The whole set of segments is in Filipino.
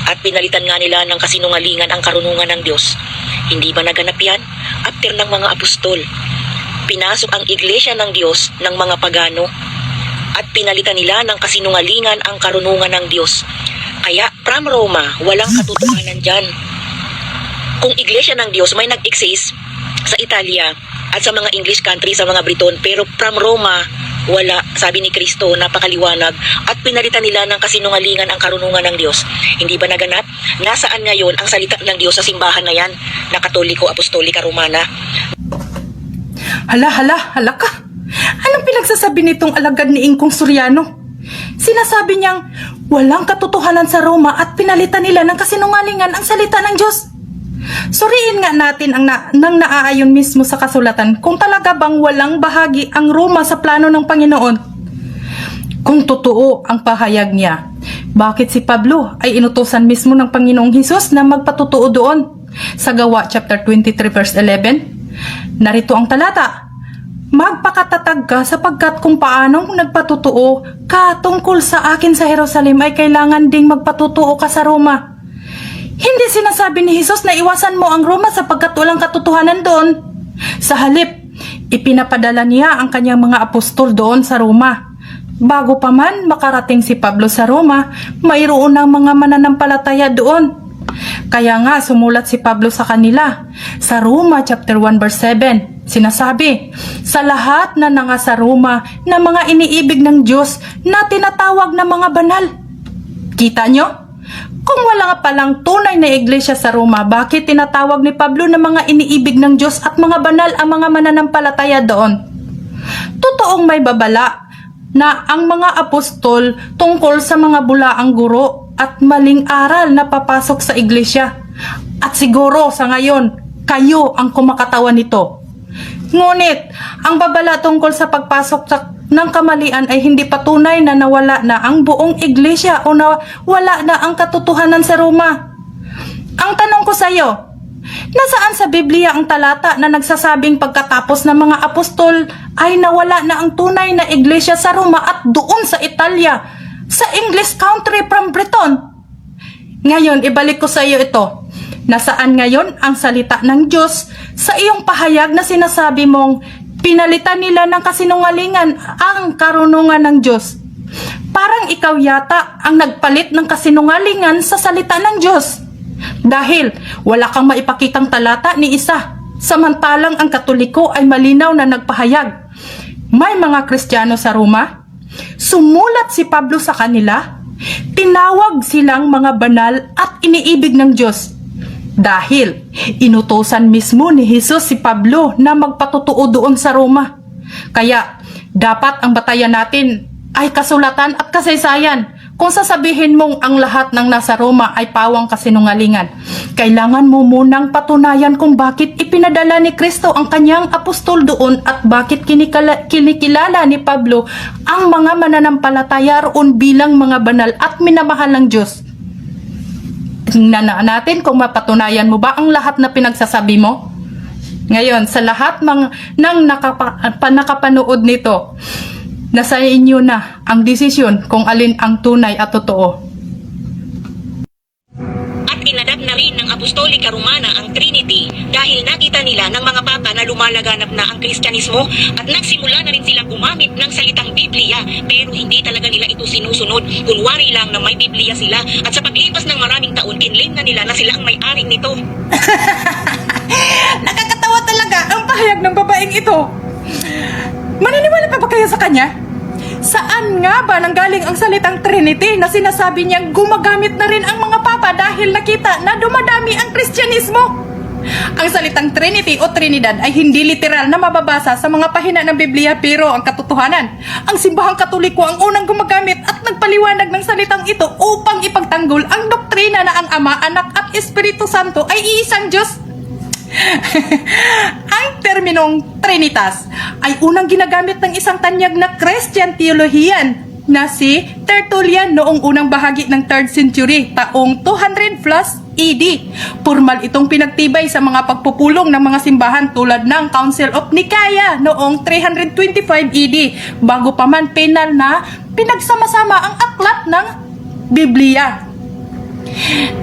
at pinalitan nga nila ng kasinungalingan ang karunungan ng Diyos. Hindi ba naganap yan? After ng mga apostol, pinasok ang iglesia ng Diyos ng mga pagano at pinalitan nila ng kasinungalingan ang karunungan ng Diyos. Kaya from Roma, walang katotohanan dyan. Kung iglesia ng Diyos may nag-exist sa Italia at sa mga English country, sa mga Briton, pero from Roma, wala. Sabi ni Kristo, napakaliwanag, at pinalitan nila ng kasinungalingan ang karunungan ng Diyos. Hindi ba naganap? Nasaan ngayon ang salita ng Diyos sa simbahan na yan, na Katoliko, Apostolika, Romana? Hala ka. Anong pinagsasabi nitong alagad ni Ingkong Soriano? Sinasabi niyang walang katotohanan sa Roma at pinalitan nila ng kasinungalingan ang salita ng Diyos. Suriin nga natin ang nang naaayon mismo sa kasulatan kung talaga bang walang bahagi ang Roma sa plano ng Panginoon. Kung totoo ang pahayag niya, bakit si Pablo ay inutusan mismo ng Panginoong Hesus na magpatotoo doon? Sa Gawa chapter 23 verse 11, narito ang talata: magpakatatag ka sapagkat kung paanong nagpatotoo ka tungkol sa akin sa Jerusalem ay kailangan ding magpatotoo ka sa Roma. Hindi sinasabi ni Jesus na iwasan mo ang Roma sapagkat walang katotohanan doon. Sa halip, ipinapadala niya ang kanyang mga apostol doon sa Roma. Bago pa man makarating si Pablo sa Roma, mayroon ng mga mananampalataya doon. Kaya nga sumulat si Pablo sa kanila. Sa Roma chapter 1 verse 7, sinasabi, sa lahat na nasa Roma na mga iniibig ng Diyos na tinatawag na mga banal. Kita nyo? Kung wala nga palang tunay na iglesia sa Roma, bakit tinatawag ni Pablo na mga iniibig ng Diyos at mga banal ang mga mananampalataya doon? Totoong may babala na ang mga apostol tungkol sa mga bulaang guro at maling aral na papasok sa iglesia. At siguro sa ngayon, kayo ang kumakatawan nito. Ngunit, ang babala tungkol sa pagpasok ng kamalian ay hindi patunay na nawala na ang buong iglesia o nawala na ang katotohanan sa Roma. Ang tanong ko sa iyo, nasaan sa Biblia ang talata na nagsasabing pagkatapos ng mga apostol ay nawala na ang tunay na iglesia sa Roma at doon sa Italia, sa English country from Britain? Ngayon, ibalik ko sa iyo ito. Nasaan ngayon ang salita ng Diyos sa iyong pahayag na sinasabi mong pinalitan nila ng kasinungalingan ang karunungan ng Diyos? Parang ikaw yata ang nagpalit ng kasinungalingan sa salita ng Diyos. Dahil wala kang maipakitang talata ni isa, samantalang ang Katoliko ay malinaw na nagpahayag. May mga Kristiyano sa Roma, sumulat si Pablo sa kanila, tinawag silang mga banal at iniibig ng Diyos. Dahil inutusan mismo ni Jesus si Pablo na magpatotoo doon sa Roma. Kaya dapat ang batayan natin ay kasulatan at kasaysayan. Kung sasabihin mong ang lahat ng nasa Roma ay pawang kasinungalingan, kailangan mo munang patunayan kung bakit ipinadala ni Kristo ang kanyang apostol doon at bakit kinikilala ni Pablo ang mga mananampalataya roon bilang mga banal at minamahal ng Diyos. Tingnan natin kung mapatunayan mo ba ang lahat na pinagsasabi mo. Ngayon, sa lahat ng nakapanood nito, nasa inyo na ang desisyon kung alin ang tunay at totoo. At inadapt na rin ng Apostolika Romana ang Trinity dahil nakita nila ng mga papa na lumalaganap na ang Kristyanismo at nagsimula na rin sila gumamit ng salitang Biblia, pero hindi talaga nila ito sinusunod. Kunwari lang na may Biblia sila at sa paglipas ng maraming taon, kinlaim na nila na sila ang may-ari nito. Nakakatawa talaga ang pahayag ng babaeng ito. Maniniwala pa ba kayo sa kanya? Saan nga ba nanggaling ang salitang Trinity na sinasabi niyang gumagamit na rin ang mga papa dahil nakita na dumadami ang Kristyanismo? Ang salitang Trinity o Trinidad ay hindi literal na mababasa sa mga pahina ng Biblia, pero ang katotohanan, ang simbahang Katoliko ang unang gumagamit at nagpaliwanag ng salitang ito upang ipagtanggol ang doktrina na ang Ama, Anak at Espiritu Santo ay iisang Diyos. Ang terminong Trinitas ay unang ginagamit ng isang tanyag na Christian theologian na si Tertullian noong unang bahagi ng 3rd century, taong 200 plus AD. Formal itong pinagtibay sa mga pagpupulong ng mga simbahan tulad ng Council of Nicaea noong 325 AD, bago pa man penal na pinagsama-sama ang aklat ng Biblia.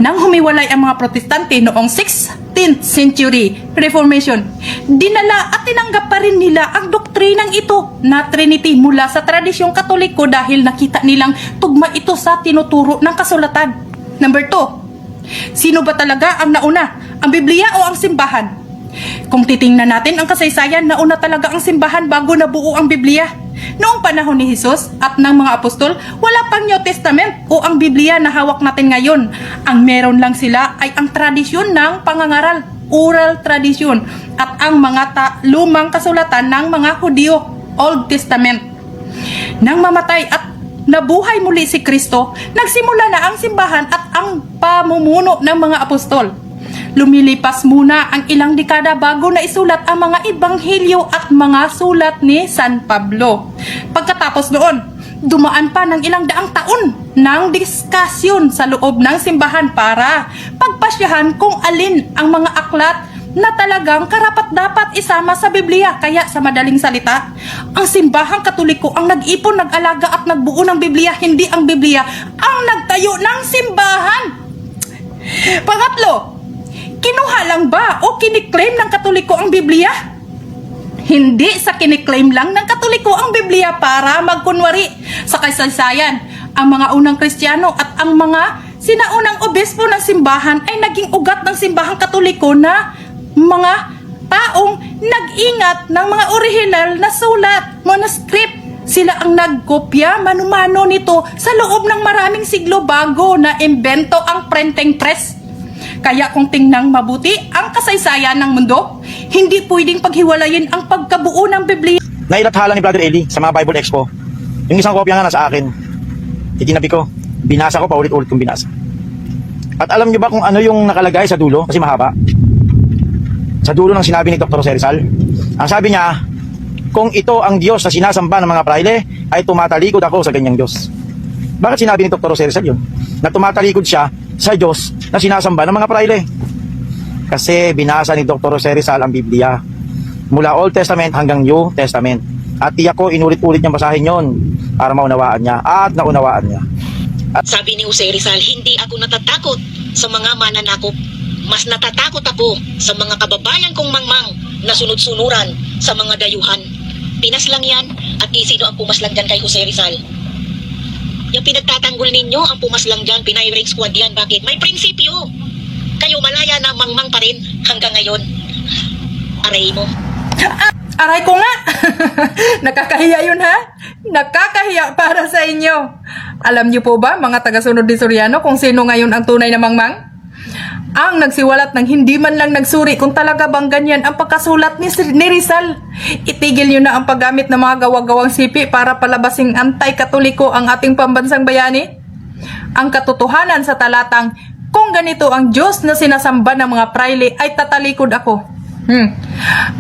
Nang humiwalay ang mga Protestante noong 16th century Reformation, dinala at tinanggap pa rin nila ang doktrinang ito na Trinity mula sa tradisyong Katoliko dahil nakita nilang tugma ito sa tinuturo ng kasulatan. Number 2, sino ba talaga ang nauna? Ang Biblia o ang simbahan? Kung titingnan natin ang kasaysayan, nauna talaga ang simbahan bago nabuo ang Biblia. Noong panahon ni Jesus at ng mga apostol, wala pang New Testament o ang Biblia na hawak natin ngayon. Ang meron lang sila ay ang tradisyon ng pangangaral, oral tradition, at ang mga lumang kasulatan ng mga Hudyo, Old Testament. Nang mamatay at nabuhay muli si Kristo, nagsimula na ang simbahan at ang pamumuno ng mga apostol. Lumilipas muna ang ilang dekada bago na isulat ang mga ebanghelyo at mga sulat ni San Pablo. Pagkatapos noon, dumaan pa ng ilang daang taon ng diskasyon sa loob ng simbahan para pagpasyahan kung alin ang mga aklat na talagang karapat-dapat isama sa Biblia. Kaya sa madaling salita, ang simbahang Katoliko ang nag-ipon, nag-alaga at nagbuo ng Biblia, hindi ang Biblia ang nagtayo ng simbahan. Pangatlo, kinuha lang ba o kiniklaim ng Katoliko ang Biblia? Hindi sa kiniklaim lang ng Katoliko ang Biblia para magkunwari sa kasaysayan. Ang mga unang Kristiyano at ang mga sinaunang obispo ng simbahan ay naging ugat ng simbahang Katoliko na mga taong nag-ingat ng mga orihinal na sulat, manuscript. Sila ang nagkopya manumano nito sa loob ng maraming siglo bago na imbento ang printing press. Kaya kung tingnan mabuti ang kasaysayan ng mundo, hindi pwedeng paghiwalayin ang pagkabuo ng Biblia. Nailathala ni Brother Eli sa mga Bible Expo. Yung isang kopya nga nasa akin, itinabi ko, binasa ko, paulit-ulit kong binasa. At alam nyo ba kung ano yung nakalagay sa dulo? Kasi mahaba. Sa dulo ng sinabi ni Dr. Jose Rizal, ang sabi niya, kung ito ang Diyos na sinasamba ng mga praile, ay tumatalikod ako sa ganyang Diyos. Bakit sinabi ni Dr. Jose Rizal yun? Na tumatalikod siya sa Diyos na sinasamba ng mga praile. Kasi binasa ni Dr. Jose Rizal ang Biblia mula Old Testament hanggang New Testament. At tiyak ko inulit-ulit niyang basahin yon para maunawaan niya at naunawaan niya. Sabi ni Jose Rizal, hindi ako natatakot sa mga mananakop. Mas natatakot ako sa mga kababayan kong mangmang na sunod-sunuran sa mga dayuhan. Pinas lang yan at sino ang pumaslang dyan kay Jose Rizal? Yung pinagtatanggol ninyo, ang pumaslang dyan, pinay-rank squad yan. Bakit? May prinsipyo. Kayo malaya na mangmang pa rin hanggang ngayon. Aray mo. Aray ko nga! Nakakahiya yun ha? Nakakahiya para sa inyo. Alam niyo po ba, mga taga-sunod ni Soriano, kung sino ngayon ang tunay na mangmang? Ang nagsiwalat ng hindi man lang nagsuri kung talaga bang ganyan ang pagkasulat ni Rizal. Itigil nyo na ang paggamit ng mga gawa-gawang sipi para palabasing anti-katoliko ang ating pambansang bayani. Ang katotohanan sa talatang, kung ganito ang Diyos na sinasamba ng mga praile ay tatalikod ako.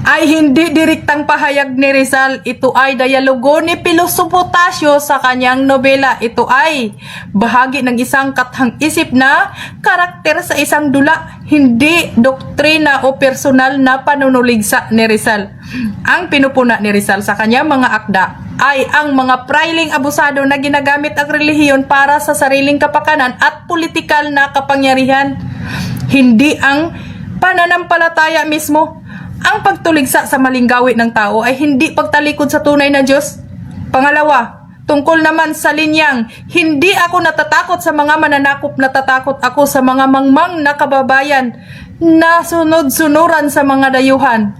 Ay hindi direktang pahayag ni Rizal. Ito ay dialogo ni Pilosopo Tasio sa kanyang nobela. Ito ay bahagi ng isang kathang-isip na karakter sa isang dula, hindi doktrina o personal na panunuligsa ni Rizal. Ang pinupuna ni Rizal sa kanyang mga akda ay ang mga prailing abusado na ginagamit ang relihiyon para sa sariling kapakanan at politikal na kapangyarihan, hindi ang pananampalataya mismo. Ang pagtuligsa sa maling gawi ng tao ay hindi pagtalikod sa tunay na Diyos. Pangalawa, tungkol naman sa linyang, hindi ako natatakot sa mga mananakop, natatakot ako sa mga mangmang na kababayan na sunod-sunuran sa mga dayuhan.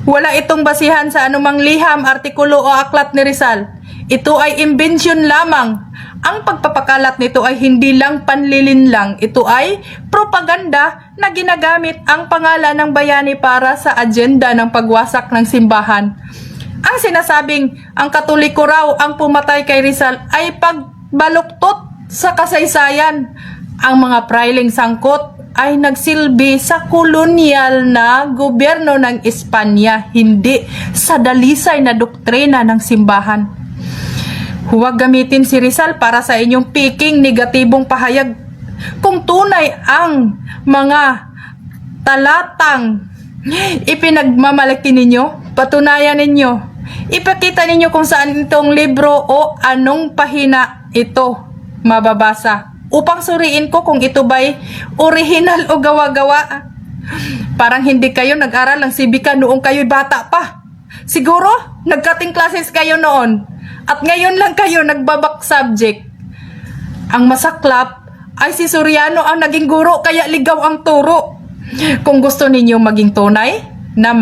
Wala itong basihan sa anumang liham, artikulo o aklat ni Rizal. Ito ay imbensyon lamang. Ang pagpapakalat nito ay hindi lang panlilinlang. Ito ay propaganda na ginagamit ang pangalan ng bayani para sa agenda ng pagwasak ng simbahan. Ang sinasabing ang Katoliko raw ang pumatay kay Rizal ay pagbaluktot sa kasaysayan. Ang mga prailing sangkot ay nagsilbi sa kolonyal na gobyerno ng Espanya, hindi sa dalisay na doktrina ng simbahan. Huwag gamitin si Rizal para sa inyong piking negatibong pahayag. Kung tunay ang mga talatang ipinagmamalaki ninyo, patunayan ninyo. Ipakita ninyo kung saan itong libro o anong pahina ito mababasa. upang suriin ko kung ito ba'y original o gawa-gawa. Parang hindi kayo nag-aral ng sibika noong kayo'y bata pa. Siguro, nagkating classes kayo noon at ngayon lang kayo nagbabak subject. Ang masaklap ay si Soriano ang naging guro kaya ligaw ang turo. Kung gusto ninyo maging tunay na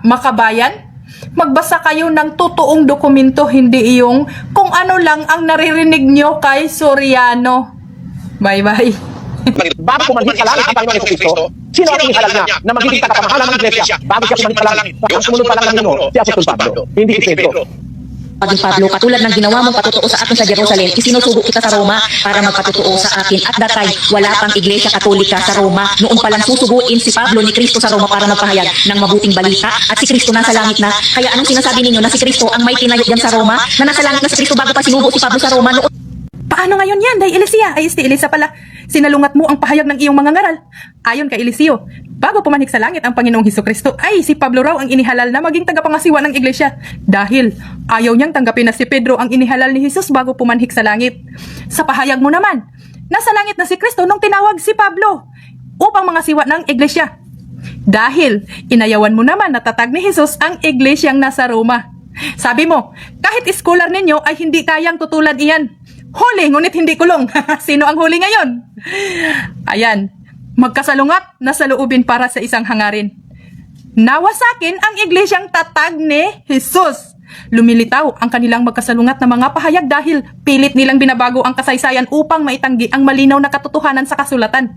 makabayan, magbasa kayo ng totoong dokumento, hindi iyong kung ano lang ang naririnig nyo kay Soriano. Bye-bye. Bago pumanhik sa langit ang Panginoon Jesucristo, sino ang inihalal niya na magiging tagapamahala ng iglesia bago siya pumanhik sa langit? Ang sumunod pa lang ng Nino, si Apostol Pablo, hindi si Pedro. Paging Pablo, katulad ng ginawa mong patotoo sa akin sa Jerusalem, isinusugo kita sa Roma para magpatotoo sa akin. At that time, wala pang Iglesia Katolika sa Roma. Noon pa lang susuguin si Pablo ni Kristo sa Roma para magpahayag ng mabuting balita. At si Kristo nasa langit na. Kaya anong sinasabi ninyo na si Kristo ang may tinayo dyan sa Roma? Na nasa langit na si Kristo bago pa sinugo si Pablo sa Roma noon? Paano ngayon yan? Dahil Elisia, ay Elisa pala. Sinalungat mo ang pahayag ng iyong mga ngaral. Ayon kay Eliseo, bago pumanik sa langit ang Panginoong Hesukristo, ay si Pablo raw ang inihalal na maging tagapangasiwa ng iglesia. Dahil ayaw niyang tanggapin na si Pedro ang inihalal ni Jesus bago pumanhik sa langit. Sa pahayag mo naman, nasa langit na si Kristo nung tinawag si Pablo upang mangasiwa ng iglesia. Dahil inayawan mo naman na tatag ni Jesus ang iglesyang nasa Roma. Sabi mo, kahit scholar ninyo ay hindi kayang tutulad iyan. Huli, ngunit hindi kulong. Sino ang huli ngayon? Ayan, magkasalungat na saloobin para sa isang hangarin. Nawa sa akin ang iglesyang tatag ni Jesus. Lumilitaw ang kanilang magkasalungat na mga pahayag dahil pilit nilang binabago ang kasaysayan upang maitanggi ang malinaw na katotohanan sa kasulatan.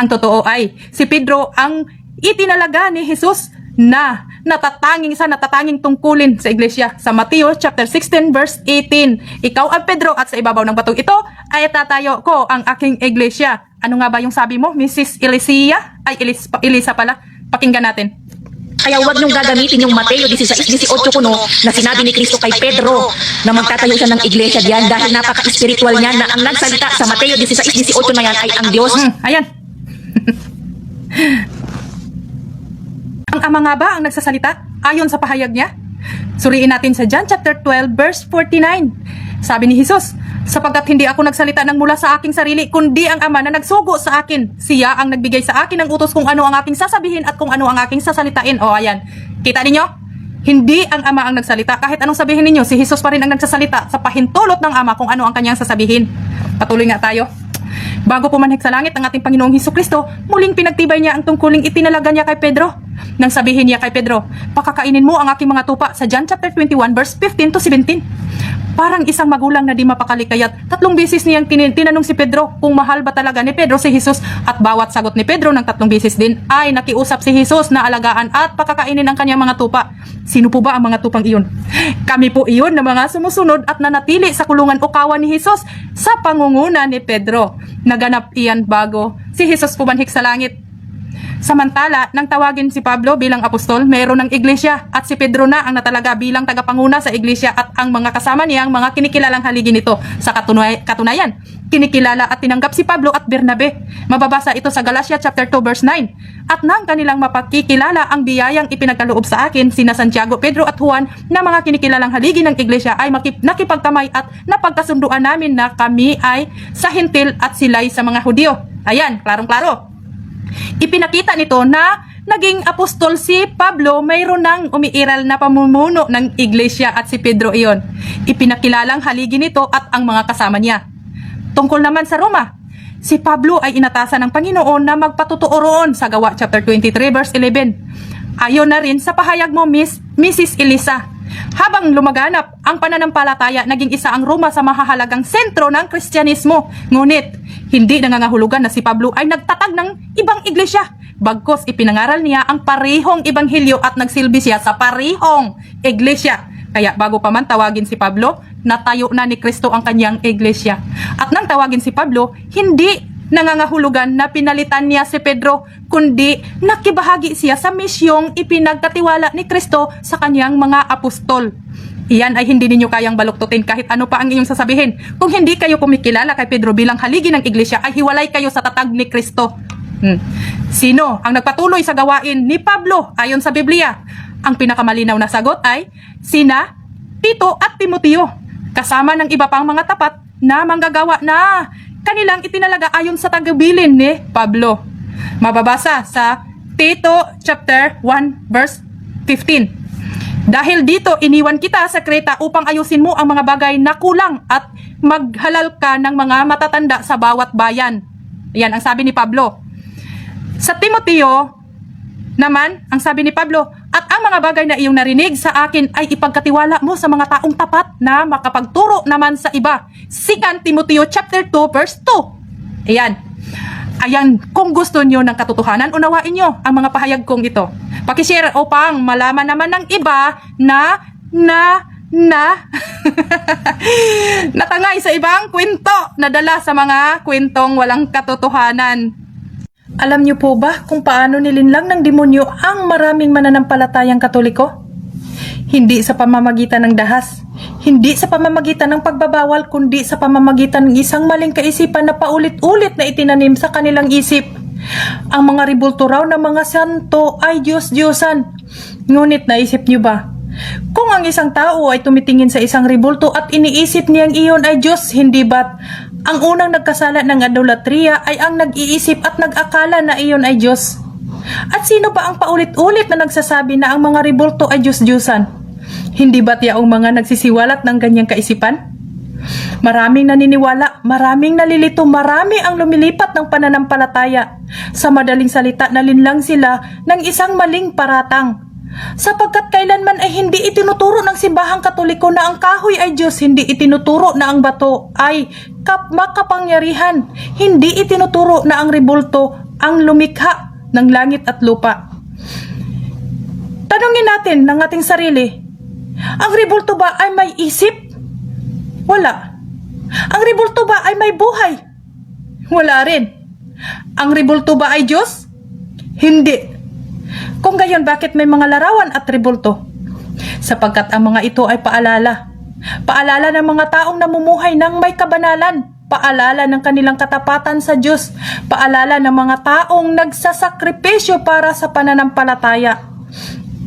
Ang totoo ay, si Pedro ang itinalaga ni Jesus na natatanging tungkulin sa iglesia. Sa Mateo chapter 16 verse 18, ikaw ang Pedro at sa ibabaw ng batong ito ay tatayo ko ang aking iglesia. Ano nga ba yung sabi mo, Mrs. Elisia? Ay, Elisa pala. Pakinggan natin. Kaya huwag niyong gagamitin yung Mateo 16:18 kuno na sinabi ni Kristo kay Pedro na magtatayo siya ng iglesia diyan dahil napaka-spiritual niya na ang nagsalita sa Mateo 16:18 na yan ay ang Diyos. Ayan. Ang ama nga ba ang nagsasalita ayon sa pahayag niya? Suriin natin sa John chapter 12 verse 49. Sabi ni Jesus, sapagkat hindi ako nagsalita ng mula sa aking sarili, kundi ang ama na nagsugo sa akin. Siya ang nagbigay sa akin ng utos kung ano ang aking sasabihin at kung ano ang aking sasalitain. O ayan, kita ninyo? Hindi ang ama ang nagsalita. Kahit anong sabihin ninyo, si Jesus pa rin ang nagsasalita sa pahintulot ng ama kung ano ang kanyang sasabihin. Patuloy nga tayo. Bago pumanhik sa langit ang ating Panginoong Hesukristo, muling pinagtibay niya ang tungkuling itinalaga niya kay Pedro. Nang sabihin niya kay Pedro, pakakainin mo ang aking mga tupa sa John chapter 21 verse 15 to 17. Parang isang magulang na di mapakalikayat, 3 beses niyang tinanong si Pedro kung mahal ba talaga ni Pedro si Jesus at bawat sagot ni Pedro ng 3 beses din ay nakiusap si Jesus na alagaan at pakakainin ang kanyang mga tupa. Sino po ba ang mga tupang iyon? Kami po iyon na mga sumusunod at nanatili sa kulungan o kawan ni Jesus sa pangunguna ni Pedro. Naganap iyan bago si Jesus pumanhik sa langit. Samantala, nang tawagin si Pablo bilang apostol, mayroon ng iglesia at si Pedro na ang natalaga bilang tagapanguna sa iglesia at ang mga kasama niyang mga kinikilalang haligi nito. Sa katunayan, kinikilala at tinanggap si Pablo at Bernabe. Mababasa ito sa Galatia chapter 2 verse 9. At nang kanilang mapakikilala ang biyayang ipinagkaloob sa akin, sina Santiago, Pedro at Juan na mga kinikilalang haligi ng iglesia ay nakipagtamay at napagkasunduan namin na kami ay sa hintil at sila'y sa mga Hudyo. Ayan, klarong-klaro. Ipinakita nito na naging apostol si Pablo, mayroon ng umiiral na pamumuno ng iglesia at si Pedro iyon. Ipinakilalang haligi nito at ang mga kasama niya. Tungkol naman sa Roma, si Pablo ay inatasan ng Panginoon na magpatotoo roon sa Gawa chapter 23 verse 11. Ayon na rin sa pahayag mo, Mrs. Elisa. Habang lumaganap ang pananampalataya, naging isa ang Roma sa mahahalagang sentro ng Kristyanismo. Ngunit, hindi nangangahulugan na si Pablo ay nagtatag ng ibang iglesia. Bagkos ipinangaral niya ang parehong ebanghelyo at nagsilbi siya sa parehong iglesia. Kaya bago pa man tawagin si Pablo, natayo na ni Kristo ang kanyang iglesia. At nang tawagin si Pablo, hindi nangangahulugan na pinalitan niya si Pedro, kundi nakibahagi siya sa misyong ipinagkatiwala ni Kristo sa kanyang mga apostol. Iyan ay hindi ninyo kayang baluktutin kahit ano pa ang inyong sasabihin. Kung hindi kayo kumikilala kay Pedro bilang haligi ng iglesia, ay hiwalay kayo sa tatag ni Kristo. Sino ang nagpatuloy sa gawain ni Pablo ayon sa Biblia? Ang pinakamalinaw na sagot ay sina Tito at Timoteo, kasama ng iba pang mga tapat na manggagawa na kanilang itinalaga ayon sa tagubilin ni Pablo. Mababasa sa Tito chapter 1 verse 15. Dahil dito iniwan kita sa Kreta upang ayusin mo ang mga bagay na kulang at maghalal ka ng mga matatanda sa bawat bayan. Yan ang sabi ni Pablo. Sa Timoteo naman, ang sabi ni Pablo, at ang mga bagay na iyong narinig sa akin ay ipagkatiwala mo sa mga taong tapat na makapagturo naman sa iba. 2 Timoteo chapter 2 verse 2. Ayan, kung gusto nyo ng katotohanan, unawain nyo ang mga pahayag kong ito. Pakishare upang malaman naman ng iba na natangay sa ibang kwento na dala sa mga kwentong walang katotohanan. Alam niyo po ba kung paano nilinlang ng demonyo ang maraming mananampalatayang Katoliko? Hindi sa pamamagitan ng dahas, hindi sa pamamagitan ng pagbabawal, kundi sa pamamagitan ng isang maling kaisipan na paulit-ulit na itinanim sa kanilang isip. Ang mga ribulto raw ng mga santo ay Diyos-Diyosan. Ngunit naisip niyo ba? Kung ang isang tao ay tumitingin sa isang ribulto at iniisip niyang iyon ay Diyos, hindi ba't ang unang nagkasala ng idolatria ay ang nag-iisip at nag-akala na iyon ay Diyos? At sino ba ang paulit-ulit na nagsasabi na ang mga ribulto ay Diyos-Diyosan? Hindi ba't yaong mga nagsisiwalat ng ganyang kaisipan? Maraming naniniwala, maraming nalilito, marami ang lumilipat ng pananampalataya. Sa madaling salita, nalinlang sila ng isang maling paratang. Sapagkat kailanman ay hindi itinuturo ng simbahang Katoliko na ang kahoy ay Diyos, hindi itinuturo na ang bato ay makapangyarihan, hindi itinuturo na ang ribulto ang lumikha ng langit at lupa. Tanungin natin ng ating sarili, ang ribulto ba ay may isip? Wala. Ang ribulto ba ay may buhay? Wala rin. Ang ribulto ba ay Diyos? Hindi. Kung gayon, bakit may mga larawan at ribulto? Sapagkat ang mga ito ay paalala. Paalala ng mga taong namumuhay ng may kabanalan. Paalala ng kanilang katapatan sa Diyos. Paalala ng mga taong nagsasakripisyo para sa pananampalataya.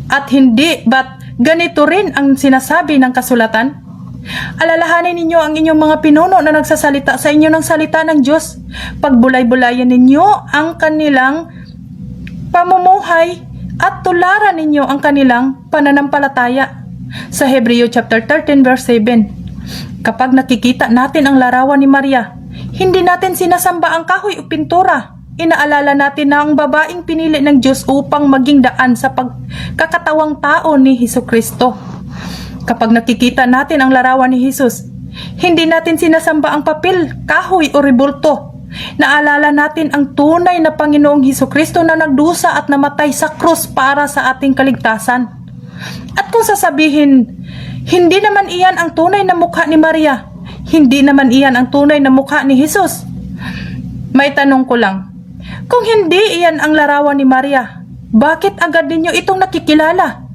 At hindi ba't ganito rin ang sinasabi ng kasulatan? Alalahanin ninyo ang inyong mga pinuno na nagsasalita sa inyo ng salita ng Diyos. Pagbulay-bulayan ninyo ang kanilang pamumuhay at tularan ninyo ang kanilang pananampalataya. Sa Hebreo chapter 13 verse 7, kapag nakikita natin ang larawan ni Maria, hindi natin sinasamba ang kahoy o pintura. Inaalala natin na ang babaeng pinili ng Diyos upang maging daan sa pagkakatawang tao ni Hesukristo. Kapag nakikita natin ang larawan ni Jesus, hindi natin sinasamba ang papel, kahoy o ribulto. Naalala natin ang tunay na Panginoong Hesukristo na nagdusa at namatay sa krus para sa ating kaligtasan. At kung sasabihin, hindi naman iyan ang tunay na mukha ni Maria, hindi naman iyan ang tunay na mukha ni Jesus, may tanong ko lang, kung hindi iyan ang larawan ni Maria, bakit agad ninyo itong nakikilala?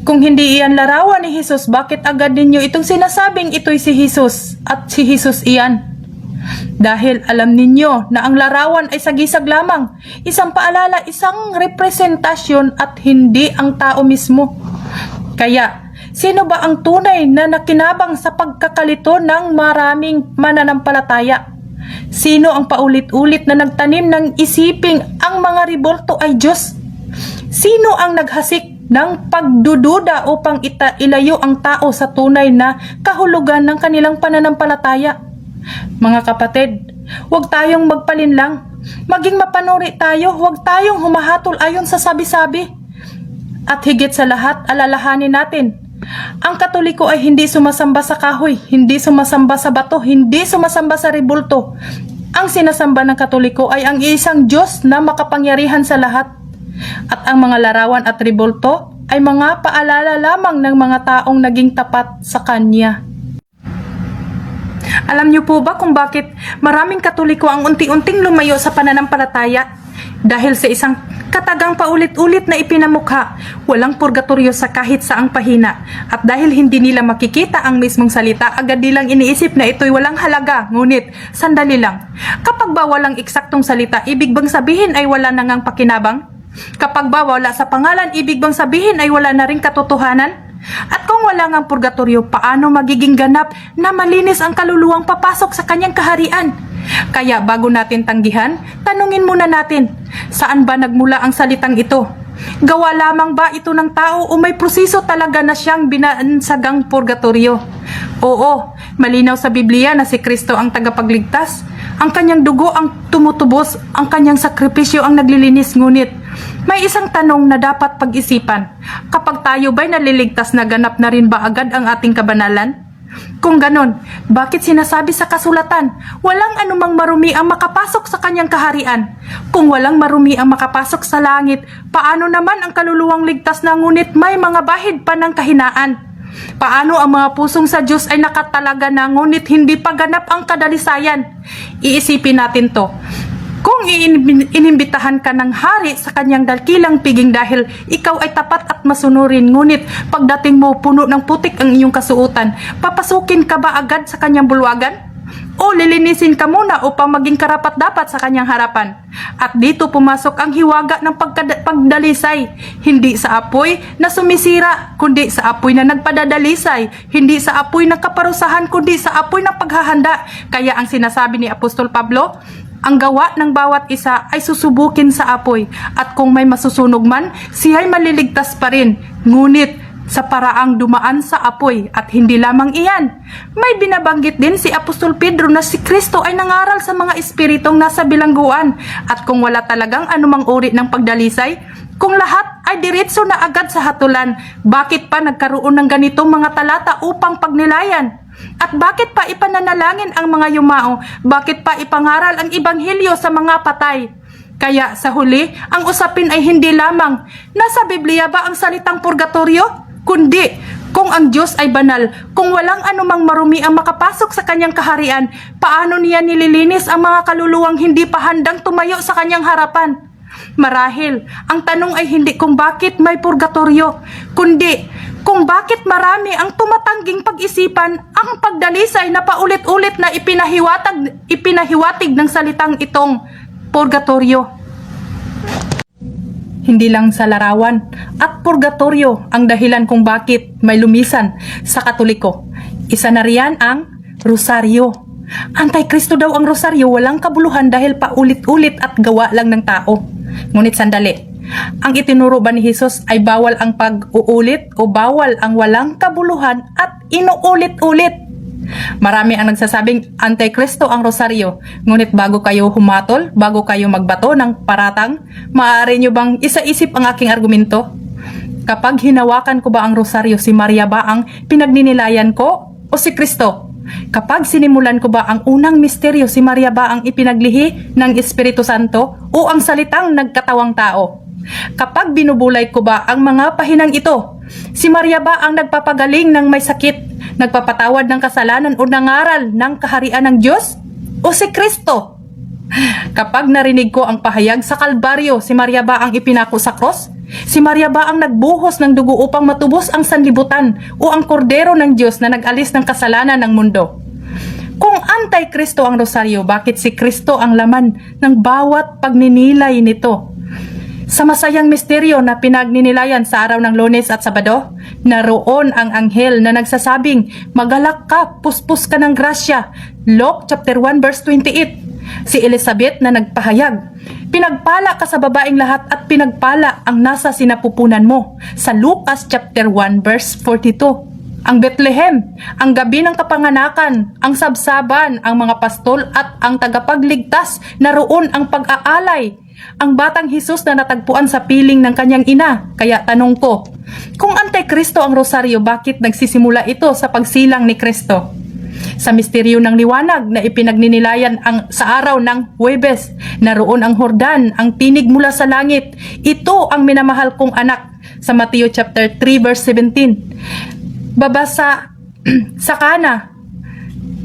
Kung hindi iyan larawan ni Jesus, bakit agad ninyo itong sinasabing ito'y si Jesus at si Jesus iyan? Dahil alam ninyo na ang larawan ay sagisag lamang, isang paalala, isang representasyon at hindi ang tao mismo. Kaya, sino ba ang tunay na nakinabang sa pagkakalito ng maraming mananampalataya? Sino ang paulit-ulit na nagtanim ng isiping ang mga ribulto ay Diyos? Sino ang naghasik ng pagdududa upang ilayo ang tao sa tunay na kahulugan ng kanilang pananampalataya? Mga kapatid, huwag tayong magpalinlang. Maging mapanuri tayo, huwag tayong humahatol ayon sa sabi-sabi. At higit sa lahat, alalahanin natin, ang Katoliko ay hindi sumasamba sa kahoy, hindi sumasamba sa bato, hindi sumasamba sa ribulto. Ang sinasamba ng Katoliko ay ang isang Diyos na makapangyarihan sa lahat. At ang mga larawan at ribulto ay mga paalala lamang ng mga taong naging tapat sa Kanya. Alam niyo po ba kung bakit maraming Katoliko ang unti-unting lumayo sa pananampalataya? Dahil sa isang katagang paulit-ulit na ipinamukha, walang purgatorio sa kahit saang pahina. At dahil hindi nila makikita ang mismong salita, agad nilang iniisip na ito'y walang halaga. Ngunit, sandali lang. Kapag ba walang eksaktong salita, ibig bang sabihin ay wala na ngang pakinabang? Kapag ba wala sa pangalan, ibig bang sabihin ay wala na ring katotohanan? At kung wala ngang purgatorio, paano magiging ganap na malinis ang kaluluwang papasok sa kanyang kaharian? Kaya bago natin tanggihan, tanungin muna natin, saan ba nagmula ang salitang ito? Gawa lamang ba ito ng tao o may proseso talaga na siyang binansagang purgatorio? Oo, malinaw sa Biblia na si Kristo ang tagapagligtas. Ang kanyang dugo ang tumutubos, ang kanyang sakripisyo ang naglilinis, ngunit may isang tanong na dapat pag-isipan. Kapag tayo ba'y naliligtas, na ganap na rin ba agad ang ating kabanalan? Kung ganon, bakit sinasabi sa kasulatan, walang anumang marumi ang makapasok sa kanyang kaharian? Kung walang marumi ang makapasok sa langit, paano naman ang kaluluwang ligtas na ngunit may mga bahid pa ng kahinaan? Paano ang mga pusong sa Diyos ay nakatalaga na ngunit hindi pa ganap ang kadalisayan? Iisipin natin to. Kung inimbitahan ka ng hari sa kanyang dakilang piging dahil ikaw ay tapat at masunurin, ngunit pagdating mo puno ng putik ang iyong kasuotan, papasukin ka ba agad sa kanyang bulwagan? O lilinisin ka muna upang maging karapat-dapat sa kanyang harapan? At dito pumasok ang hiwaga ng pagdalisay, hindi sa apoy na sumisira, kundi sa apoy na nagpadadalisay, hindi sa apoy ng kaparusahan, kundi sa apoy ng paghahanda. Kaya ang sinasabi ni Apostol Pablo, ang gawa ng bawat isa ay susubukin sa apoy, at kung may masusunog man, siya'y maliligtas pa rin, ngunit sa paraang dumaan sa apoy. At hindi lamang iyan, may binabanggit din si Apostol Pedro na si Kristo ay nangaral sa mga espiritong nasa bilangguan, at kung wala talagang anumang uri ng pagdalisay, kung lahat ay diretso na agad sa hatulan, bakit pa nagkaroon ng ganitong mga talata upang pagnilayan? At bakit pa ipananalangin ang mga yumao? Bakit pa ipangaral ang ibanghilyo sa mga patay? Kaya sa huli, ang usapin ay hindi lamang nasa Biblia ba ang salitang purgatorio, kundi kung ang Diyos ay banal, kung walang anumang marumi ang makapasok sa kanyang kaharian, paano niya nililinis ang mga kaluluwang hindi pa handang tumayo sa kanyang harapan? Marahil, ang tanong ay hindi kung bakit may purgatorio, kundi kung bakit marami ang tumatangging pag-isipan ang pagdalisay na paulit-ulit na ipinahiwatig ng salitang itong purgatorio. Hindi lang sa larawan at purgatorio ang dahilan kung bakit may lumisan sa Katoliko. Isa na riyan ang rosaryo. Antikristo daw ang rosaryo, walang kabuluhan dahil paulit-ulit at gawa lang ng tao. Ngunit sandali, ang itinuro ba ni Jesus ay bawal ang pag-uulit o bawal ang walang kabuluhan at inuulit-ulit? Marami ang nagsasabing antikristo ang rosaryo, ngunit bago kayo humatol, bago kayo magbato ng paratang, maaari nyo bang isa-isip ang aking argumento? Kapag hinawakan ko ba ang rosaryo, si Maria ba ang pinagninilayan ko o si Kristo? Kapag sinimulan ko ba ang unang misteryo, si Maria ba ang ipinaglihi ng Espiritu Santo o ang salitang nagkatawang tao? Kapag binubulay ko ba ang mga pahinang ito, si Maria ba ang nagpapagaling ng may sakit, nagpapatawad ng kasalanan o nangaral ng kaharian ng Diyos? O si Kristo? Kapag narinig ko ang pahayag sa Kalbaryo, si Maria ba ang ipinako sa cross? Si Maria ba ang nagbuhos ng dugo upang matubos ang sanlibutan o ang kordero ng Diyos na nag-alis ng kasalanan ng mundo? Kung antikristo ang rosaryo, bakit si Kristo ang laman ng bawat pagninilay nito? Sa masayang misteryo na pinagninilayan sa araw ng Lunes at Sabado, naroon ang anghel na nagsasabing, "Magalak ka, puspos ka ng grasya." Luke chapter 1 verse 28. Si Elizabeth na nagpahayag, "Pinagpala ka sa babaeng lahat at pinagpala ang nasa sinapupunan mo." Sa Lucas chapter 1 verse 42. Ang Bethlehem, ang gabi ng kapanganakan, ang sabsaban, ang mga pastol at ang tagapagligtas, naroon ang pag-aalay. Ang batang Jesus na natagpuan sa piling ng kanyang ina. Kaya tanong ko, kung antikristo ang rosaryo, bakit nagsisimula ito sa pagsilang ni Kristo? Sa misteryo ng liwanag na ipinagninilayan sa araw ng Huwebes, naroon ang Hordan, ang tinig mula sa langit. Ito ang minamahal kong anak. Sa Mateo chapter 3 verse 17. Babasa sa Kana,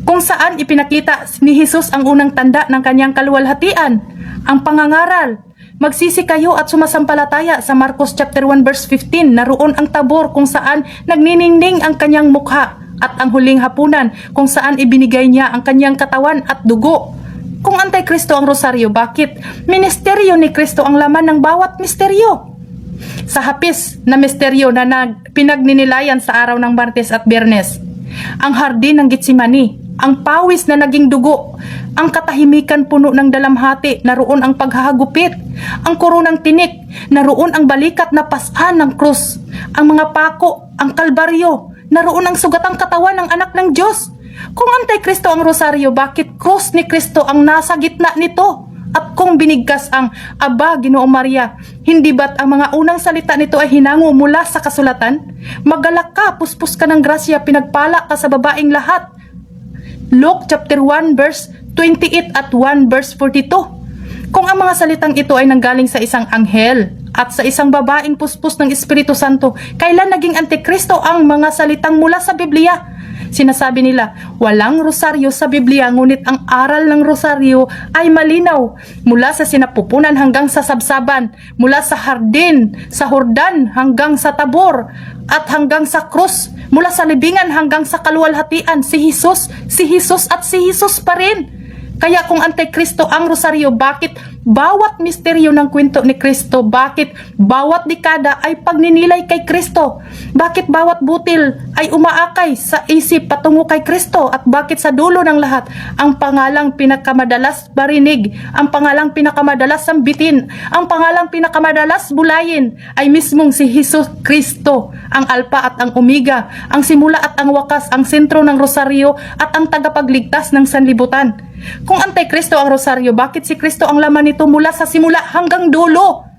kung saan ipinakita ni Jesus ang unang tanda ng kanyang kaluwalhatian, ang pangangaral. Magsisi kayo at sumasampalataya. Sa Marcos chapter 1 verse 15, naroon ang tabor kung saan nagniningning ang kanyang mukha, at ang huling hapunan kung saan ibinigay niya ang kanyang katawan at dugo. Kung antikristo ang rosaryo, bakit ministeryo ni Kristo ang laman ng bawat misteryo? Sa hapis na misteryo na pinagninilayan sa araw ng Martes at Biyernes, ang hardin ng Getsemani, ang pawis na naging dugo, ang katahimikan puno ng dalamhati, naroon ang paghahagupit, ang koronang tinik, naroon ang balikat na pasan ng krus, ang mga pako, ang kalbaryo, naroon ang sugatang katawan ng anak ng Diyos. Kung antikristo ang rosaryo, bakit krus ni Kristo ang nasa gitna nito? At kung binigkas ang Aba, Ginoong Maria, hindi ba't ang mga unang salita nito ay hinango mula sa kasulatan? Magalak ka, puspos ka ng grasya, pinagpala ka sa babaeng lahat. Luke chapter 1 verse 28 at 1 verse 42. Kung ang mga salitang ito ay nanggaling sa isang anghel at sa isang babaeng puspos ng Espiritu Santo, kailan naging antikristo ang mga salitang mula sa Biblia? Sinasabi nila, walang rosaryo sa Biblia, ngunit ang aral ng rosaryo ay malinaw. Mula sa sinapupunan hanggang sa sabsaban, mula sa hardin, sa Hordan hanggang sa Tabor, at hanggang sa krus, mula sa libingan hanggang sa kaluwalhatian, si Jesus at si Jesus pa rin. Kaya kung antikristo ang rosaryo, bakit bawat misteryo ng kwento ni Kristo, bakit bawat dekada ay pagninilay kay Kristo, bakit bawat butil ay umaakay sa isip patungo kay Kristo, at bakit sa dulo ng lahat ang pangalang pinakamadalas barinig, ang pangalang pinakamadalas sambitin, ang pangalang pinakamadalas bulayin ay mismong si Jesus Kristo, ang Alpha at ang Omega, ang simula at ang wakas, ang sentro ng rosaryo at ang tagapagligtas ng sanlibutan. Kung antikristo ang rosaryo, bakit si Kristo ang laman nito mula sa simula hanggang dulo?